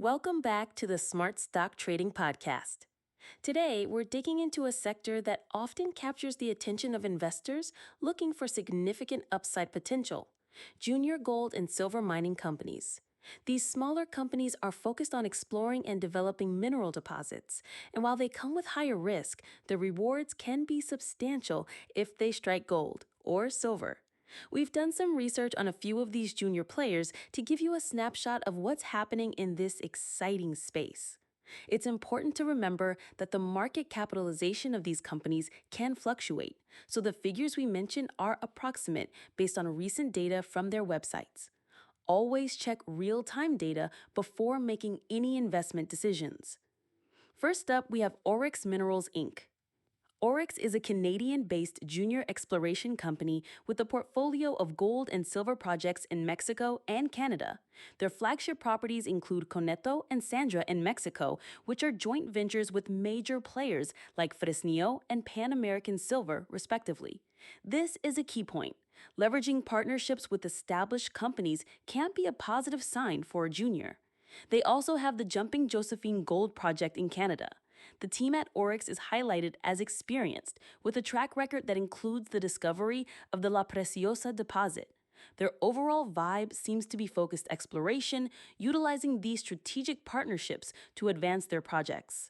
Welcome back to the Smart Stock Trading Podcast. Today, we're digging into a sector that often captures the attention of investors looking for significant upside potential: junior gold and silver mining companies. These smaller companies are focused on exploring and developing mineral deposits, and while they come with higher risk, the rewards can be substantial if they strike gold or silver. We've done some research on a few of these junior players to give you a snapshot of what's happening in this exciting space. It's important to remember that the market capitalization of these companies can fluctuate, so the figures we mention are approximate based on recent data from their websites. Always check real-time data before making any investment decisions. First up, we have Oryx Minerals Inc. Oryx is a Canadian-based junior exploration company with a portfolio of gold and silver projects in Mexico and Canada. Their flagship properties include Coneto and Sandra in Mexico, which are joint ventures with major players like Fresnillo and Pan American Silver, respectively. This is a key point. Leveraging partnerships with established companies can be a positive sign for a junior. They also have the Jumping Josephine Gold Project in Canada. The team at Oryx is highlighted as experienced, with a track record that includes the discovery of the La Preciosa deposit. Their overall vibe seems to be focused exploration, utilizing these strategic partnerships to advance their projects.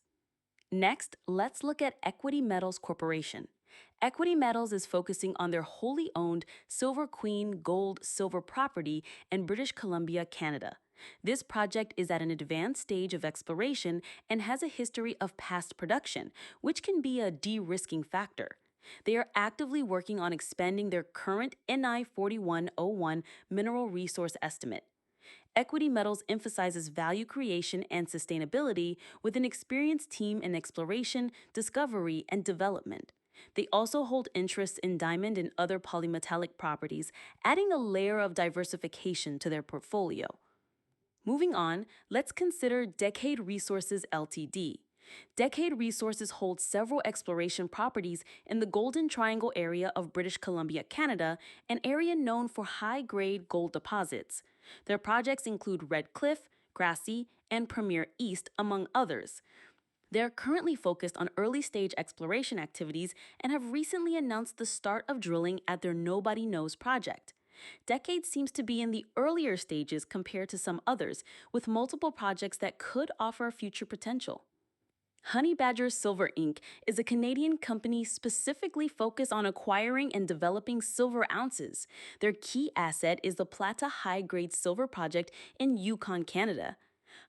Next, let's look at Equity Metals Corporation. Equity Metals is focusing on their wholly owned Silver Queen gold silver property in British Columbia, Canada. This project is at an advanced stage of exploration and has a history of past production, which can be a de-risking factor. They are actively working on expanding their current NI 4101 mineral resource estimate. Equity Metals emphasizes value creation and sustainability with an experienced team in exploration, discovery, and development. They also hold interests in diamond and other polymetallic properties, adding a layer of diversification to their portfolio. Moving on, let's consider Decade Resources Ltd. Decade Resources holds several exploration properties in the Golden Triangle area of British Columbia, Canada, an area known for high-grade gold deposits. Their projects include Red Cliff, Grassy, and Premier East, among others. They are currently focused on early-stage exploration activities and have recently announced the start of drilling at their Nobody Knows project. Decade seems to be in the earlier stages compared to some others, with multiple projects that could offer future potential. Honey Badger Silver Inc. is a Canadian company specifically focused on acquiring and developing silver ounces. Their key asset is the Plata high-grade silver project in Yukon, Canada.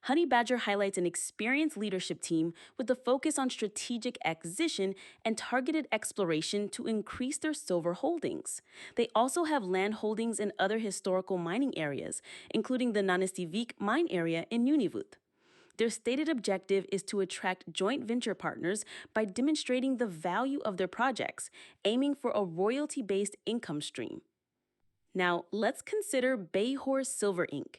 Honey Badger highlights an experienced leadership team with a focus on strategic acquisition and targeted exploration to increase their silver holdings. They also have land holdings in other historical mining areas, including the Nanistivik mine area in Nunavut. Their stated objective is to attract joint venture partners by demonstrating the value of their projects, aiming for a royalty-based income stream. Now, let's consider Bayhorse Silver Inc.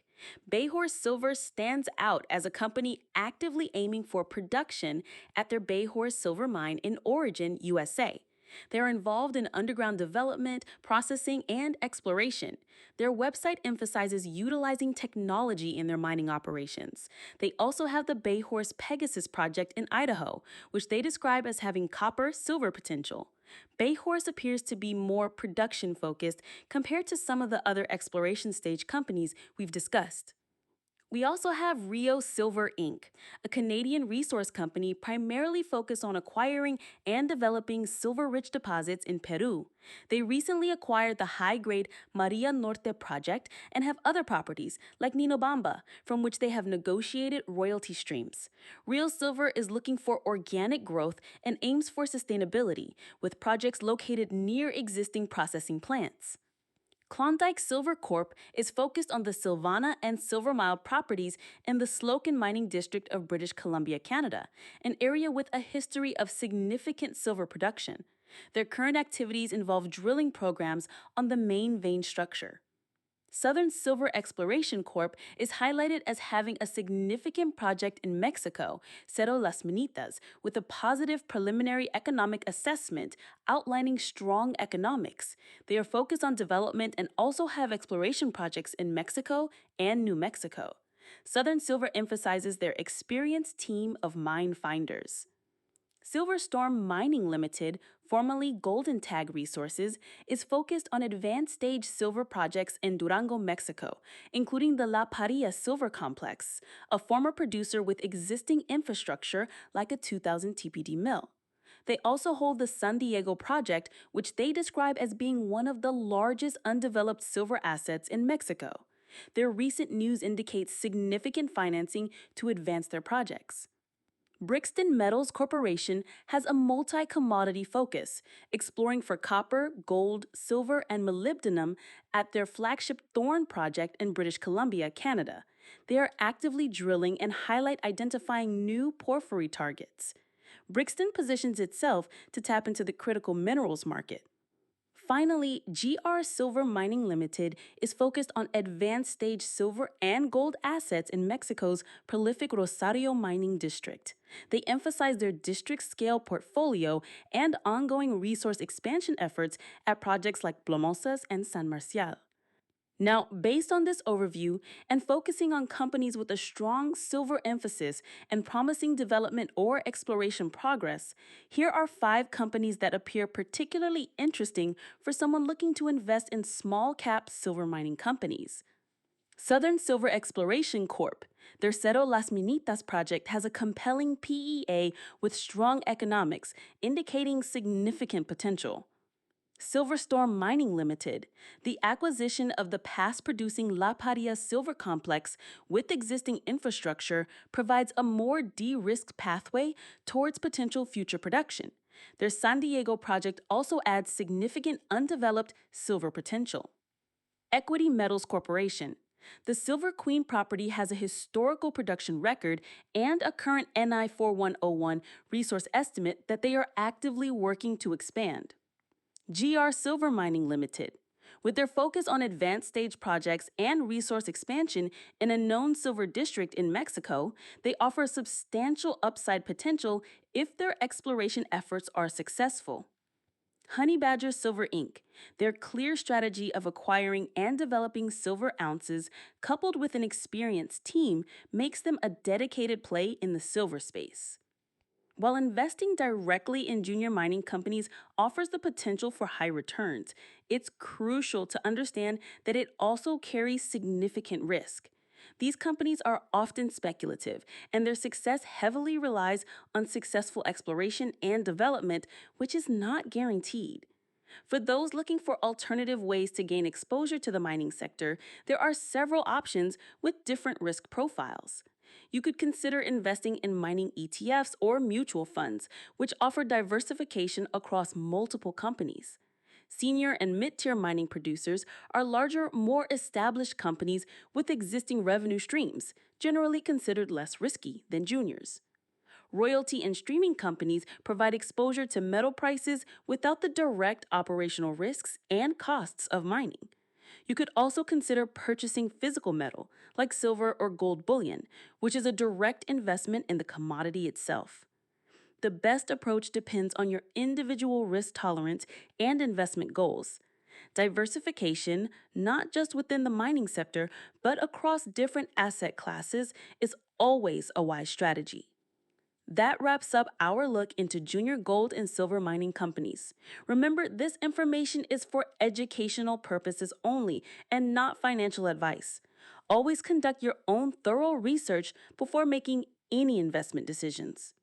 Bayhorse Silver stands out as a company actively aiming for production at their Bayhorse Silver Mine in Origin, USA. They are involved in underground development, processing, and exploration. Their website emphasizes utilizing technology in their mining operations. They also have the Bayhorse Pegasus project in Idaho, which they describe as having copper-silver potential. Bayhorse appears to be more production-focused compared to some of the other exploration stage companies we've discussed. We also have Rio Silver Inc., a Canadian resource company primarily focused on acquiring and developing silver-rich deposits in Peru. They recently acquired the high-grade Maria Norte project and have other properties, like Ninobamba, from which they have negotiated royalty streams. Rio Silver is looking for organic growth and aims for sustainability, with projects located near existing processing plants. Klondike Silver Corp is focused on the Silvana and Silver Mile properties in the Slocan Mining District of British Columbia, Canada, an area with a history of significant silver production. Their current activities involve drilling programs on the main vein structure. Southern Silver Exploration Corp is highlighted as having a significant project in Mexico, Cerro Las Minitas, with a positive preliminary economic assessment outlining strong economics. They are focused on development and also have exploration projects in Mexico and New Mexico. Southern Silver emphasizes their experienced team of mine finders. Silverstorm Mining Limited, formerly Golden Tag Resources, is focused on advanced stage silver projects in Durango, Mexico, including the La Paria Silver Complex, a former producer with existing infrastructure like a 2,000 TPD mill. They also hold the San Diego project, which they describe as being one of the largest undeveloped silver assets in Mexico. Their recent news indicates significant financing to advance their projects. Brixton Metals Corporation has a multi-commodity focus, exploring for copper, gold, silver, and molybdenum at their flagship Thorn project in British Columbia, Canada. They are actively drilling and highlight identifying new porphyry targets. Brixton positions itself to tap into the critical minerals market. Finally, GR Silver Mining Limited is focused on advanced stage silver and gold assets in Mexico's prolific Rosario mining district. They emphasize their district scale portfolio and ongoing resource expansion efforts at projects like Plomosas and San Marcial. Now, based on this overview and focusing on companies with a strong silver emphasis and promising development or exploration progress, here are 5 companies that appear particularly interesting for someone looking to invest in small cap silver mining companies. Southern Silver Exploration Corp. Their Cerro Las Minitas project has a compelling PEA with strong economics, indicating significant potential. Silverstorm Mining Limited. The acquisition of the past producing La Paria Silver Complex with existing infrastructure provides a more de-risked pathway towards potential future production. Their San Diego project also adds significant undeveloped silver potential. Equity Metals Corporation. The Silver Queen property has a historical production record and a current NI 4101 resource estimate that they are actively working to expand. GR Silver Mining Limited. With their focus on advanced stage projects and resource expansion in a known silver district in Mexico, they offer substantial upside potential if their exploration efforts are successful. Honey Badger Silver Inc. Their clear strategy of acquiring and developing silver ounces, coupled with an experienced team, makes them a dedicated play in the silver space. While investing directly in junior mining companies offers the potential for high returns, it's crucial to understand that it also carries significant risk. These companies are often speculative, and their success heavily relies on successful exploration and development, which is not guaranteed. For those looking for alternative ways to gain exposure to the mining sector, there are several options with different risk profiles. You could consider investing in mining ETFs or mutual funds, which offer diversification across multiple companies. Senior and mid-tier mining producers are larger, more established companies with existing revenue streams, generally considered less risky than juniors. Royalty and streaming companies provide exposure to metal prices without the direct operational risks and costs of mining. You could also consider purchasing physical metal, like silver or gold bullion, which is a direct investment in the commodity itself. The best approach depends on your individual risk tolerance and investment goals. Diversification, not just within the mining sector, but across different asset classes, is always a wise strategy. That wraps up our look into junior gold and silver mining companies. Remember, this information is for educational purposes only and not financial advice. Always conduct your own thorough research before making any investment decisions.